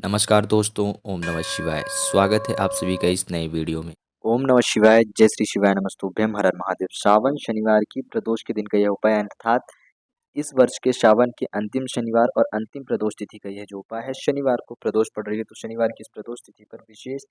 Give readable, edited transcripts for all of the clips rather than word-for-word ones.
नमस्कार दोस्तों, ओम नमः शिवाय। स्वागत है आप सभी का इस नए वीडियो में। ओम नमः शिवाय, जय श्री शिवाय नमस्तुभ्यम, हर हर महादेव। श्रावण शनिवार की प्रदोष के दिन का यह उपाय अर्थात इस वर्ष के श्रावण के अंतिम शनिवार और अंतिम प्रदोष तिथि का यह जो उपाय है, शनिवार को प्रदोष पड़ रही है, तो शनिवार की इस प्रदोष तिथि पर विशेष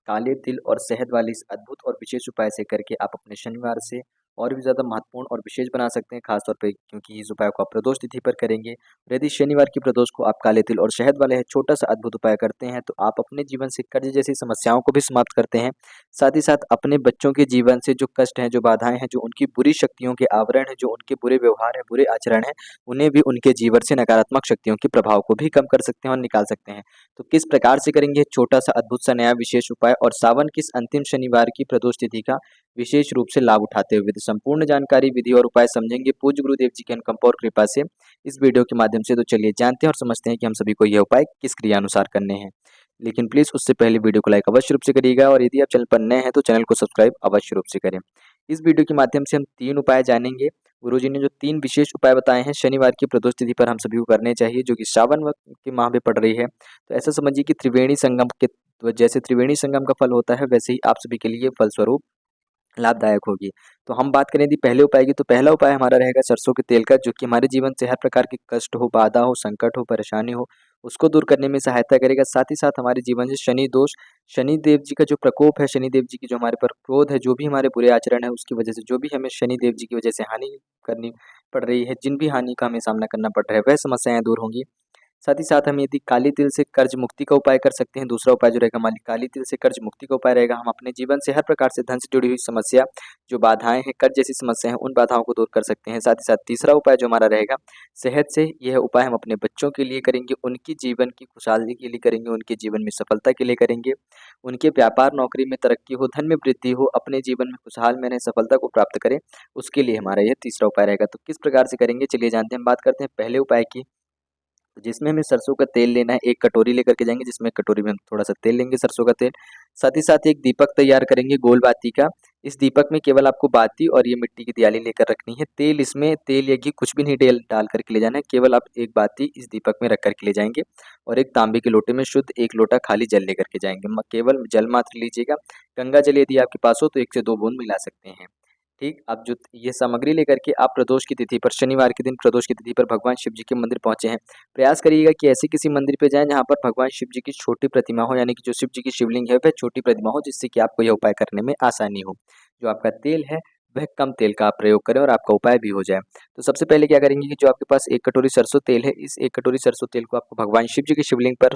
काले तिल और शहद वाले इस अद्भुत और विशेष उपाय से करके आप अपने शनिवार से और भी ज़्यादा महत्वपूर्ण और विशेष बना सकते हैं, खासतौर पे क्योंकि इस उपाय को आप प्रदोष तिथि पर करेंगे। और यदि शनिवार की प्रदोष को आप काले तिल और शहद वाले छोटा सा अद्भुत उपाय करते हैं, तो आप अपने जीवन से कर्ज जैसी समस्याओं को भी समाप्त करते हैं। साथ ही साथ अपने बच्चों के जीवन से जो कष्ट हैं, जो बाधाएं हैं, जो उनकी बुरी शक्तियों के आवरण है, जो उनके बुरे व्यवहार है, बुरे आचरण है, उन्हें भी उनके जीवन से नकारात्मक शक्तियों के प्रभाव को भी कम कर सकते हैं और निकाल सकते हैं। तो किस प्रकार से करेंगे छोटा सा अद्भुत सा नया विशेष उपाय और सावन की इस अंतिम शनिवार की प्रदोष तिथि का विशेष रूप से लाभ उठाते हुए, तो संपूर्ण जानकारी, विधि और उपाय समझेंगे पूज्य गुरुदेव जी के अनुकंपा और कृपा से इस वीडियो के माध्यम से। तो चलिए जानते हैं और समझते हैं कि हम सभी को यह उपाय किस क्रिया अनुसार करने हैं। लेकिन प्लीज उससे पहले वीडियो को लाइक अवश्य रूप से करिएगा और यदि आप चैनल पर नए हैं तो चैनल को सब्सक्राइब अवश्य रूप से करें। इस वीडियो के माध्यम से हम 3 उपाय जानेंगे। गुरुजी ने जो 3 विशेष उपाय बताए हैं शनिवार की प्रदोष तिथि पर हम सभी को करने चाहिए, जो कि श्रावण के माह में पड़ रही है। तो ऐसा समझिए कि त्रिवेणी संगम के जैसे त्रिवेणी संगम का फल होता है, वैसे ही आप सभी के लिए फलस्वरूप लाभदायक होगी। तो हम बात करें यदि पहले उपाय की, तो पहला उपाय हमारा रहेगा सरसों के तेल का, जो कि हमारे जीवन से हर प्रकार के कष्ट हो, बाधा हो, संकट हो, परेशानी हो, उसको दूर करने में सहायता करेगा। साथ ही साथ हमारे जीवन से शनि दोष, शनि देव जी का जो प्रकोप है, शनि देव जी की जो हमारे पर क्रोध है, जो भी हमारे बुरे आचरण है, उसकी वजह से जो भी हमें शनि देव जी की वजह से हानि करनी पड़ रही है, जिन भी हानि का हमें सामना करना पड़ रहा है, वह समस्याएं दूर होंगी। साथ ही साथ हम यदि काली तिल से कर्ज मुक्ति का उपाय कर सकते हैं। दूसरा उपाय जो रहेगा हमारी काली तिल से कर्ज मुक्ति का उपाय रहेगा। हम अपने जीवन से हर प्रकार से धन से जुड़ी हुई समस्या, जो बाधाएं हैं, कर्ज जैसी समस्या है, उन बाधाओं को दूर कर सकते हैं। साथ ही साथ तीसरा उपाय जो हमारा रहेगा शहद से, यह उपाय हम अपने बच्चों के लिए करेंगे, उनकी जीवन की खुशहाली के लिए करेंगे, उनके जीवन में सफलता के लिए करेंगे, उनके व्यापार नौकरी में तरक्की हो, धन में वृद्धि हो, अपने जीवन में खुशहाल में रहें, सफलता को प्राप्त करें, उसके लिए हमारा यह तीसरा उपाय रहेगा। तो किस प्रकार से करेंगे चलिए जानते हैं। हम बात करते हैं पहले उपाय की, तो जिसमें हमें सरसों का तेल लेना है। 1 कटोरी लेकर के जाएँगे, जिसमें कटोरी में हम थोड़ा-सा तेल लेंगे, सरसों का तेल। साथ ही साथ एक दीपक तैयार करेंगे गोल बाती का। इस दीपक में केवल आपको बाती और ये मिट्टी की दियाली लेकर रखनी है। तेल इसमें, तेल या घी कुछ भी नहीं डेल डाल कर के ले जाना है, केवल आप एक बाती इस दीपक में रख कर के ले जाएँगे और एक तांबे के लोटे में शुद्ध 1 लोटा खाली जल लेकर के जाएँगे। म केवल जल मात्र लीजिएगा। गंगा जल यदि आपके पास हो तो 1 से 2 बूंद मिला सकते हैं। ठीक, अब जो ये सामग्री लेकर के आप प्रदोष की तिथि पर, शनिवार के दिन प्रदोष की तिथि पर भगवान शिव जी के मंदिर पहुँचे हैं। प्रयास करिएगा कि ऐसे किसी मंदिर पे जाएँ जहाँ पर भगवान शिव जी की छोटी प्रतिमा हो, यानी कि जो शिव जी की शिवलिंग है वह छोटी प्रतिमा हो, जिससे कि आपको यह उपाय करने में आसानी हो। जो आपका तेल है वह कम तेल का आप प्रयोग करें और आपका उपाय भी हो जाए। तो सबसे पहले क्या करेंगे कि जो आपके पास 1 कटोरी सरसों तेल है, इस 1 कटोरी सरसों तेल को आपको भगवान शिव जी की शिवलिंग पर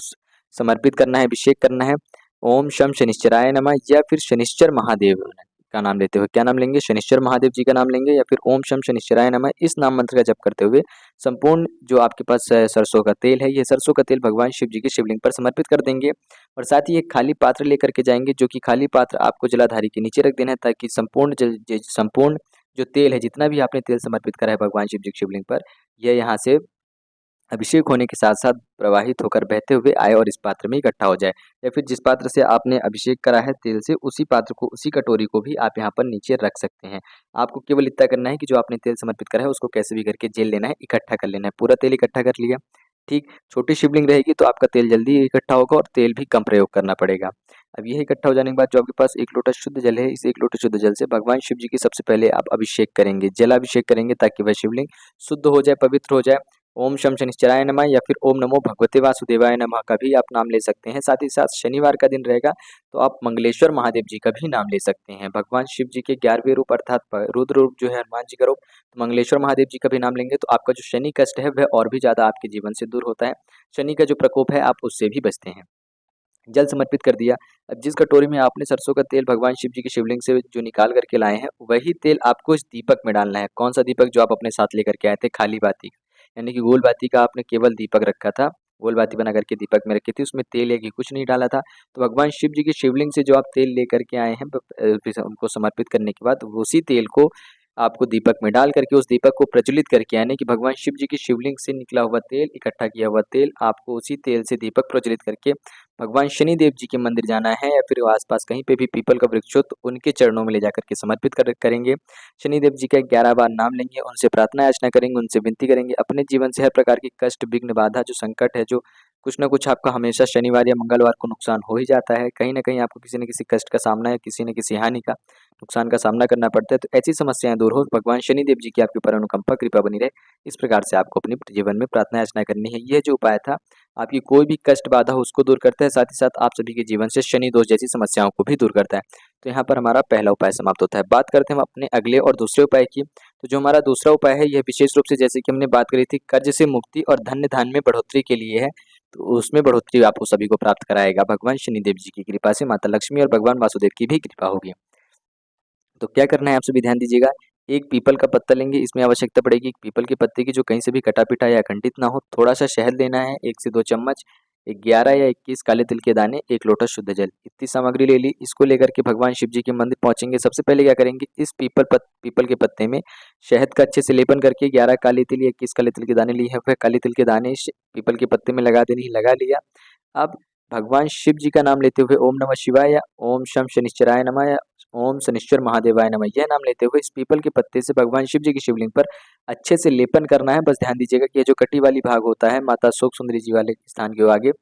समर्पित करना है, अभिषेक करना है। ओम शम शनिश्चराय नमः, या फिर शनिश्चर महादेव का नाम लेते हुए, क्या नाम लेंगे? शनिश्चर महादेव जी का नाम लेंगे, या फिर ओम शम शनिश्चराय नमः इस नाम मंत्र का जप करते हुए संपूर्ण जो आपके पास सरसों का तेल है, ये सरसों का तेल भगवान शिव जी की शिवलिंग पर समर्पित कर देंगे। और साथ ही एक खाली पात्र लेकर के जाएँगे, जो कि खाली पात्र आपको जलाधारी के नीचे रख देना है, ताकि संपूर्ण जो तेल है, जितना भी आपने तेल समर्पित करा है भगवान शिव जी की शिवलिंग पर, यह यहाँ से अभिषेक होने के साथ-साथ प्रवाहित होकर बहते हुए आए और इस पात्र में इकट्ठा हो जाए। या फिर जिस पात्र से आपने अभिषेक करा है तेल से, उसी पात्र को, उसी कटोरी को भी आप यहाँ पर नीचे रख सकते हैं। आपको केवल इतना करना है कि जो आपने तेल समर्पित करा है उसको कैसे भी करके जेल लेना है, इकट्ठा कर लेना है। पूरा तेल इकट्ठा कर लिया, ठीक। छोटी शिवलिंग रहेगी तो आपका तेल जल्दी इकट्ठा होगा और तेल भी कम प्रयोग करना पड़ेगा। अब यह इकट्ठा हो जाने के बाद जो आपके पास 1 लोटा शुद्ध जल है, इस 1 लोटे शुद्ध जल से भगवान शिव जी की सबसे पहले आप अभिषेक करेंगे, जलाभिषेक करेंगे, ताकि वह शिवलिंग शुद्ध हो जाए, पवित्र हो जाए। ओम शम शनिश्चराय नमः, या फिर ओम नमो भगवते वासुदेवाय नमः का भी आप नाम ले सकते हैं। साथ ही साथ शनिवार का दिन रहेगा तो आप मंगलेश्वर महादेव जी का भी नाम ले सकते हैं। भगवान शिव जी के 11वें रूप अर्थात रुद्र रूप जो है हनुमान जी का रूप, तो मंगलेश्वर महादेव जी का भी नाम लेंगे तो आपका जो शनि कष्ट है वह और भी ज़्यादा आपके जीवन से दूर होता है। शनि का जो प्रकोप है आप उससे भी बचते हैं। जल समर्पित कर दिया। अब जिस कटोरी में आपने सरसों का तेल भगवान शिव जी की शिवलिंग से जो निकाल करके लाए हैं, वही तेल आपको इस दीपक में डालना है। कौन सा दीपक? जो आप अपने साथ लेकर के आए थे, खाली बाती। यानी कि गोल बाती का आपने केवल दीपक रखा था, गोल बाती बना करके दीपक में रखी थी, उसमें तेल या घी कुछ नहीं डाला था। तो भगवान शिव जी की शिवलिंग से जो आप तेल लेकर के आए हैं, फिर उनको समर्पित करने के बाद उसी तेल को आपको दीपक में डाल करके, उस दीपक को प्रज्वलित करके, यानी कि भगवान शिव जी की शिवलिंग से निकला हुआ तेल, इकट्ठा किया हुआ तेल, आपको उसी तेल से दीपक प्रज्वलित करके भगवान शनि देव जी के मंदिर जाना है, या फिर आस-पास कहीं पे भी पीपल का वृक्ष हो तो उनके चरणों में ले जाकर के समर्पित करेंगे। शनि देव जी का 11 बार नाम लेंगे, उनसे प्रार्थना याचना करेंगे, उनसे विनती करेंगे, अपने जीवन से हर प्रकार की कष्ट, विघ्न, बाधा, जो संकट है, जो कुछ ना कुछ आपका हमेशा शनिवार या मंगलवार को नुकसान हो ही जाता है। कहीं न कहीं आपको किसी न किसी कष्ट का सामना या किसी न किसी हानि का, नुकसान का सामना करना पड़ता है। तो ऐसी समस्याएँ दूर हो, भगवान शनिदेव जी की आपके ऊपर अनुकंपा कृपा बनी रहे, इस प्रकार से आपको अपने जीवन में प्रार्थना याचना करनी है। यह जो उपाय था, आपकी कोई भी कष्ट बाधा हो उसको दूर करता है, साथ ही साथ आप सभी के जीवन से शनि दोष जैसी समस्याओं को भी दूर करता है। तो यहाँ पर हमारा पहला उपाय समाप्त होता है। बात करते हैं हम अपने अगले और दूसरे उपाय की। तो जो हमारा दूसरा उपाय है, यह विशेष रूप से जैसे कि हमने बात करी थी कर्ज से मुक्ति और धन्य धान्य में बढ़ोतरी के लिए है। तो उसमें बढ़ोतरी आपको सभी को प्राप्त कराएगा भगवान शनिदेव जी की कृपा से, माता लक्ष्मी और भगवान वासुदेव की भी कृपा होगी। तो क्या करना है आप सभी ध्यान दीजिएगा। एक पीपल का पत्ता लेंगे, इसमें आवश्यकता पड़ेगी पीपल के पत्ते की जो कहीं से भी कटा-पिटा या खंडित ना हो। थोड़ा-सा शहद लेना है 1 से 2 चम्मच, 11 या 21 काले तिल के दाने, 1 लोटा शुद्ध जल। इतनी सामग्री ले ली, इसको लेकर के भगवान शिव जी के मंदिर पहुँचेंगे। सबसे पहले क्या करेंगे, इस पीपल के पत्ते में शहद का अच्छे से लेपन करके 11 काले तिल या 21 काले तिल के दाने लिए हैं, वह काले तिल के दाने इस पीपल के पत्ते में लगा देने, लगा लिया। अब भगवान शिव जी का नाम लेते हुए ओम नमः शिवाय या ओम शम शनिश्चराय नमः या ओम शनिश्चर महादेवाय नमः, यह नाम लेते हुए इस पीपल के पत्ते से भगवान शिव जी की शिवलिंग पर अच्छे से लेपन करना है। बस ध्यान दीजिएगा कि ये जो कटी वाली भाग होता है माता अशोक सुंदरी जी वाले स्थान के आगे,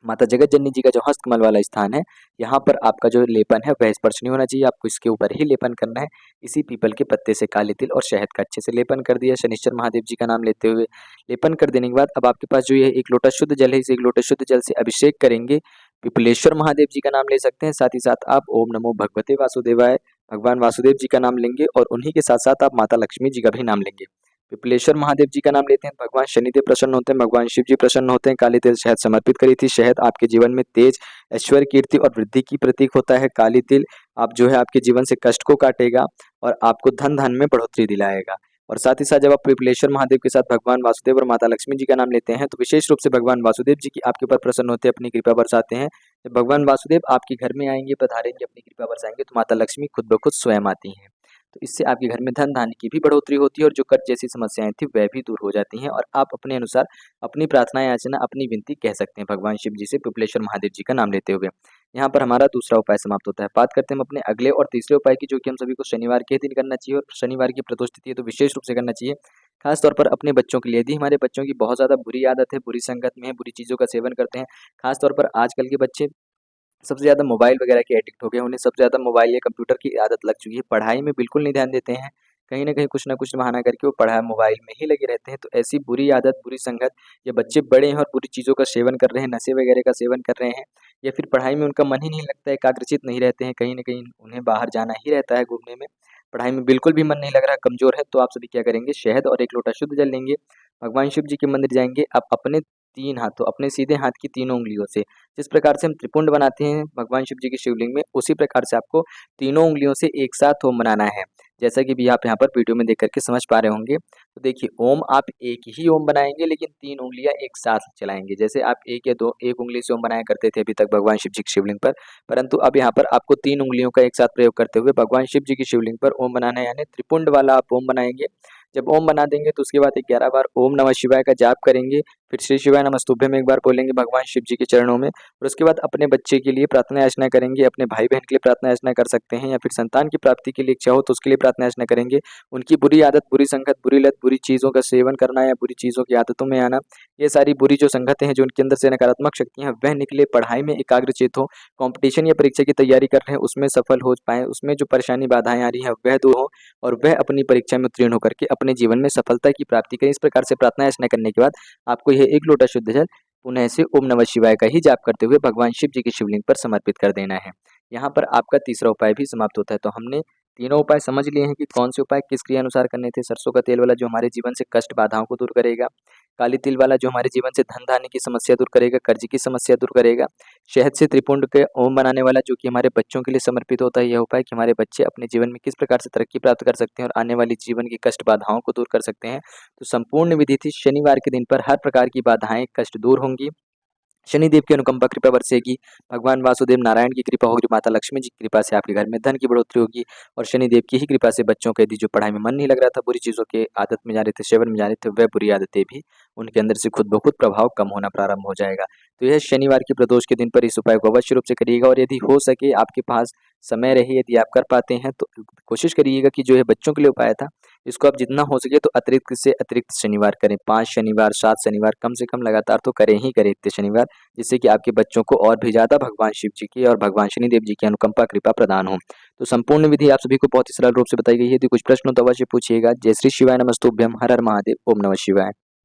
माता जगत जननी जी का जो हस्तकमल वाला स्थान है, यहाँ पर आपका जो लेपन है वह स्पर्श नहीं होना चाहिए, आपको इसके ऊपर ही लेपन करना है। इसी पीपल के पत्ते से काले तिल और शहद का अच्छे से लेपन कर दिया, शनिश्चर महादेव जी का नाम लेते हुए लेपन कर देने के बाद अब आपके पास जो ये 1 लोटा शुद्ध जल है, इस 1 लोटे शुद्ध जल से अभिषेक करेंगे। पिपलेश्वर महादेव जी का नाम ले सकते हैं, साथ ही साथ आप ओम नमो भगवते वासुदेवाय, भगवान वासुदेव जी का नाम लेंगे और उन्हीं के साथ-साथ आप माता लक्ष्मी जी का भी नाम लेंगे। पिपलेश्वर महादेव जी का नाम लेते हैं, भगवान शनिदेव प्रसन्न होते हैं, भगवान शिव जी प्रसन्न होते हैं। काली तिल शहद समर्पित करी थी। शहद आपके जीवन में तेज, ऐश्वर्य, कीर्ति और वृद्धि की प्रतीक होता है। काली तिल आप जो है आपके जीवन से कष्ट को काटेगा और आपको धन-धान्य में बढ़ोतरी दिलाएगा। और साथ ही साथ जब आप पिपलेश्वर महादेव के साथ भगवान वासुदेव और माता लक्ष्मी जी का नाम लेते हैं, तो विशेष रूप से भगवान वासुदेव जी की आपके ऊपर प्रसन्न होते हैं, अपनी कृपा बरसाते हैं। जब भगवान वासुदेव आपके घर में आएँगे, पधारेंगे, अपनी कृपा बरसाएँगे, तो माता लक्ष्मी खुद ब खुद स्वयं आती हैं। तो इससे आपके घर में धन-धान्य की भी बढ़ोतरी होती है और जो कर्ज जैसी समस्याएँ थी वह भी दूर हो जाती हैं और आप अपने अनुसार अपनी प्रार्थना याचना, अपनी विनती कह सकते हैं भगवान शिव जी से पिपलेश्वर महादेव जी का नाम लेते हुए। यहाँ पर हमारा दूसरा उपाय समाप्त होता है। बात करते हैं हम अपने अगले और तीसरे उपाय की, जो कि हम सभी को शनिवार के दिन करना चाहिए और शनिवार की प्रदोष तिथि है तो विशेष रूप से करना चाहिए। खास तौर पर अपने बच्चों के लिए, यदि हमारे बच्चों की बहुत ज़्यादा बुरी आदत है, बुरी संगत में है, बुरी चीज़ों का सेवन करते हैं, खास तौर पर आजकल के बच्चे सबसे ज़्यादा मोबाइल वगैरह के एडिक्ट हो गए हैं, उन्हें सबसे ज़्यादा मोबाइल या कंप्यूटर की आदत लग चुकी है, पढ़ाई में बिल्कुल नहीं ध्यान देते हैं। कहीं न कहीं कुछ न कुछ बहाना करके वो मोबाइल में ही लगे रहते हैं। तो ऐसी बुरी आदत, बुरी संगत, या बच्चे बड़े हैं और बुरी चीज़ों का सेवन कर रहे हैं, नशे वगैरह का सेवन कर रहे हैं, या फिर पढ़ाई में उनका मन ही नहीं लगता है, एकाग्रचित नहीं रहते हैं, कहीं न कहीं उन्हें बाहर जाना ही रहता है घूमने में, पढ़ाई में बिल्कुल भी मन नहीं लग रहा, कमज़ोर है, तो आप सभी क्या करेंगे, शहद और 1 लोटा शुद्ध जल लेंगे, भगवान शिव जी के मंदिर जाएँगे, आप अपने 3 हाथों, अपने सीधे हाथ की तीनों उँगलियों से, जिस प्रकार से हम त्रिपुंड बनाते हैं भगवान शिव जी की शिवलिंग में, उसी प्रकार से आपको तीनों उँगलियों से एक साथ ओम बनाना है। जैसा कि भी आप यहाँ पर वीडियो में देख कर के समझ पा रहे होंगे। तो देखिए, ओम आप एक ही ओम बनाएँगे लेकिन 3 उँगलियाँ एक साथ चलाएँगे। जैसे आप 1 या 2 एक उँगली से ओम बनाया करते थे अभी तक भगवान शिव जी की शिवलिंग पर, परंतु अब यहाँ पर आपको 3 उँगलियों का एक साथ प्रयोग करते हुए भगवान शिव जी की शिवलिंग पर ओम बनाना है, यानी त्रिपुंड वाला आप ओम बनाएँगे। जब ओम बना देंगे तो उसके बाद 11 बार ओम नमः शिवाय का जाप करेंगे, फिर श्री शिवाय नमस्तुभ्यम एक बार बोलेंगे भगवान शिव जी के चरणों में, और उसके बाद अपने बच्चे के लिए प्रार्थना याचना करेंगे, अपने भाई-बहन के लिए प्रार्थना याचना कर सकते हैं, या फिर संतान की प्राप्ति के लिए इच्छा हो तो उसके लिए प्रार्थना याचना करेंगे। उनकी बुरी आदत, बुरी संगत, बुरी लत, बुरी चीज़ों का सेवन करना या बुरी चीज़ों की आदतों में आना, ये सारी बुरी जो संगतें हैं, जो उनके अंदर से नकारात्मक शक्तियाँ हैं, वह निकले, पढ़ाई में एकाग्रचित हों, कॉम्पिटिशन या परीक्षा की तैयारी कर रहे हैं, उसमें सफल हो पाएँ, उसमें जो परेशानी, बाधाएँ आ रही हैं, वह दूर हों और वह अपनी परीक्षा में उत्तीर्ण होकर के अपने जीवन में सफलता की प्राप्ति करें। इस प्रकार से प्रार्थना याचना करने के बाद आपको यह 1 लोटा शुद्ध जल पुनः से ओम नमः शिवाय का ही जाप करते हुए भगवान शिव जी की शिवलिंग पर समर्पित कर देना है। यहाँ पर आपका तीसरा उपाय भी समाप्त होता है। तो हमने तीनों उपाय समझ लिए हैं कि कौन से उपाय किस क्रिया अनुसार करने थे। सरसों का तेल वाला जो हमारे जीवन से कष्ट बाधाओं को दूर करेगा, काली तिल वाला जो हमारे जीवन से धन धान्य की समस्या दूर करेगा, कर्ज की समस्या दूर करेगा, शहद से त्रिपुंड के ओम बनाने वाला जो कि हमारे बच्चों के लिए समर्पित होता है, यह उपाय कि हमारे बच्चे अपने जीवन में किस प्रकार से तरक्की प्राप्त कर सकते हैं और आने वाली जीवन की कष्ट बाधाओं को दूर कर सकते हैं। तो संपूर्ण विधि थी, शनिवार के दिन पर हर प्रकार की बाधाएं, कष्ट दूर होंगी, शनिदेव की अनुकंपा कृपा बरसेगी, भगवान वासुदेव नारायण की कृपा होगी, माता लक्ष्मी जी की कृपा से आपके घर में धन की बढ़ोतरी होगी और शनिदेव की ही कृपा से बच्चों के यदि जो पढ़ाई में मन नहीं लग रहा था, बुरी चीज़ों के आदत में जा रहे थे, सेवन में जा रहे थे, वह बुरी आदतें भी उनके अंदर से खुद ब खुद प्रभाव कम होना प्रारंभ हो जाएगा। तो यह शनिवार की प्रदोष के दिन पर इस उपाय को अवश्य रूप से करिएगा और यदि हो सके आपके पास समय रहे, यदि आप कर पाते हैं तो कोशिश करिएगा कि जो है बच्चों के लिए उपाय था इसको आप जितना हो सके तो अतिरिक्त से अतिरिक्त शनिवार करें। 5 शनिवार, 7 शनिवार कम से कम लगातार तो करें ही करें इतने शनिवार, जिससे कि आपके बच्चों को और भी ज़्यादा भगवान शिव जी की और भगवान शनिदेव जी की अनुकंपा कृपा प्रदान हो। तो संपूर्ण विधि आप सभी को बहुत ही सरल रूप से बताई गई है। यदि कुछ प्रश्न हो तो अवश्य पूछिएगा। जय श्री शिवाय नमस्तुभ्यम, हर हर महादेव, ओम नमः शिवाय।